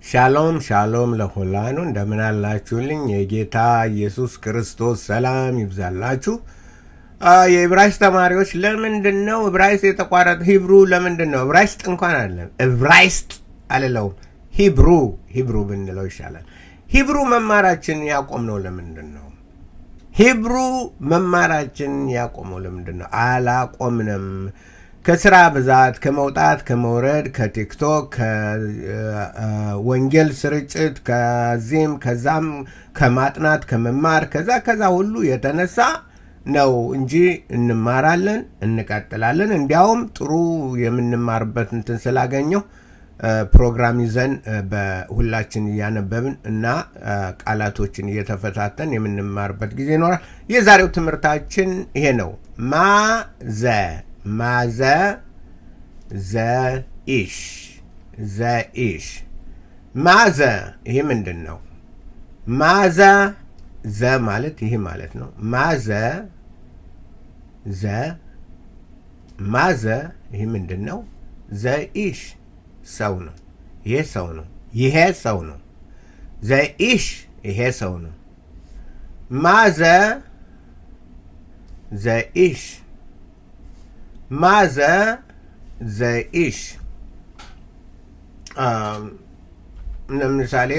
ሻሎም ሻሎም ለሁላኑ እንደምን አላችሁልኝ? የጌታ ኢየሱስ ክርስቶስ ሰላም ይብዛላችሁ። የዕብራይስጥ ተማሪዎች ለምንድን ነው ዕብራይስጥ የተቋረጠ? ሂብሩ ለምንድን ነው? ዕብራይስጥ እንኳን አይደለም፣ ዕብራይስጥ አልለውም፣ ሂብሩ ብንለው ይሻላል። ሂብሩ መማራችን ያቆምነው ለምንድን ነው? ሂብሩ መማራችን ያቆመው ለምንድን ነው? አላቆምንም። ከስራ ብዛት፣ ከመውጣት ከመውረድ፣ ከቲክቶክ፣ ከወንጌል ስርጭት፣ ከዚህም ከዛም፣ ከማጥናት ከመማር ከዛ ሁሉ የተነሳ ነው እንጂ እንማራለን፣ እንቀጥላለን። እንዲያውም ጥሩ የምንማርበት እንትን ስላገኘው ፕሮግራም ይዘን በሁላችን እያነበብን እና ቃላቶችን እየተፈታተን የምንማርበት ጊዜ ይኖራል። የዛሬው ትምህርታችን ይሄ ነው። ማዘ ዘኢሽ ማዘ ይሄ ምንድን ነው? ማዘ ዘ ማለት ይሄ ማለት ነው። ማዘ ይሄ ምንድን ነው? ዘኢሽ ሰው ነው። ይሄ ሰው ነው። ዘኢሽ ይሄ ሰው ነው። ማዘ ዘኢሽ ለምሳሌ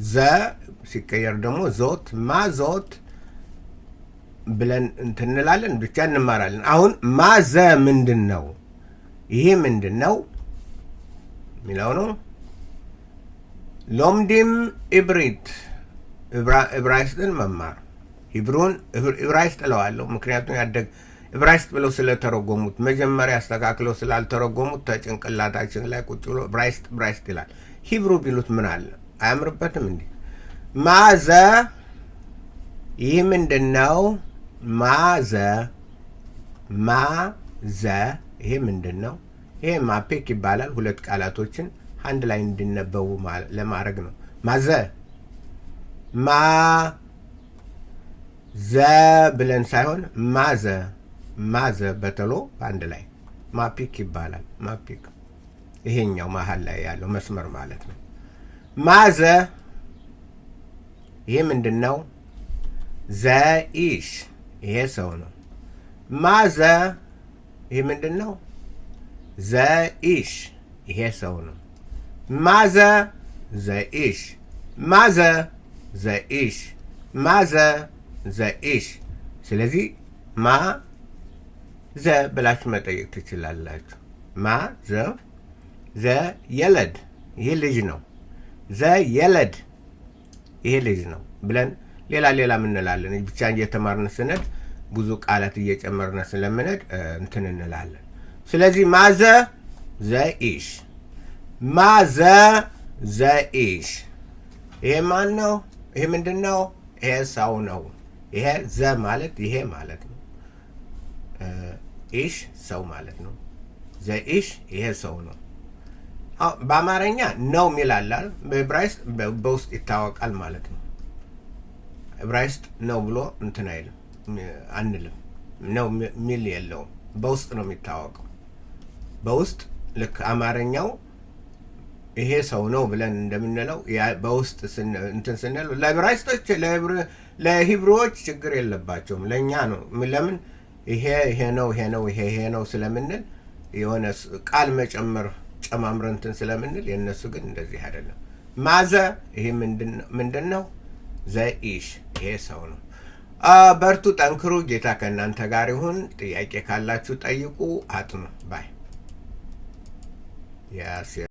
ዘ ሲቀየር ደግሞ ዞት ማዞት ብለን እንትንላለን፣ ብቻ እንማራለን። አሁን ማዘ ምንድን ነው? ይሄ ምንድን ነው የሚለው ነው። ሎምዲም ኢብሪት ዕብራይስጥን መማር። ሂብሩን ዕብራይስጥ እለዋለሁ፣ ምክንያቱም ዕብራይስጥ ብለው ስለተረጎሙት መጀመሪያ አስተካክለው ስላልተረጎሙት ተጭንቅላታችን ላይ ቁጭ ብሎ ዕብራይስጥ ይላል። ሂብሩ ቢሉት ምን አለ? አያምርበትም እንዴ? ማዘ ይህ ምንድን ነው? ማዘ ይሄ ምንድን ነው? ይሄ ማፔክ ይባላል። ሁለት ቃላቶችን አንድ ላይ እንዲነበቡ ለማድረግ ነው። ማዘ ብለን ሳይሆን ማዘ በተሎ አንድ ላይ ማፒክ ይባላል። ማፒክ ይሄኛው መሀል ላይ ያለው መስመር ማለት ነው። ማዘ ይሄ ምንድን ነው? ዘኢሽ ይሄ ሰው ነው። ማዘ ይሄ ምንድን ነው? ዘኢሽ ይሄ ሰው ነው። ማዘ ዘኢሽ ስለዚህ ዘ ብላችሁ መጠየቅ ትችላላችሁ። ዘ የለድ ይሄ ልጅ ነው። የለድ ይሄ ልጅ ነው ብለን ሌላ ምንላለን። ብቻ እየተማርን ስነድ ብዙ ቃላት እየጨመርን ስለምንሄድ እንትን እንላለን። ስለዚህ ዘኢሽ ይሄ ማን ነው? ይሄ ምንድን ነው? ይሄ ሰው ነው። ይሄ ዘ ማለት ይሄ ማለት ነው። ኢሽ ሰው ማለት ነው። ዘኢሽ ይሄ ሰው ነው። በአማርኛ ነው ሚላላል፣ በዕብራይስጥ በውስጥ ይታወቃል ማለት ነው። ዕብራይስጥ ነው ብሎ እንትን አይልም አንልም። ነው ሚል የለውም። በውስጥ ነው የሚታወቀው። በውስጥ ልክ አማርኛው ይሄ ሰው ነው ብለን እንደምንለው በውስጥ እንትን ስንል ለዕብራይስጦች ለሂብሩዎች ችግር የለባቸውም። ለእኛ ነው። ለምን ይሄ ነው ስለምንል የሆነ ቃል ጨማምረን እንትን ስለምንል፣ የእነሱ ግን እንደዚህ አይደለም። ማዘ ይሄ ምንድን ነው? ዘኢሽ ይሄ ሰው ነው። በርቱ፣ ጠንክሩ። ጌታ ከእናንተ ጋር ይሁን። ጥያቄ ካላችሁ ጠይቁ፣ አጥኑ ባይ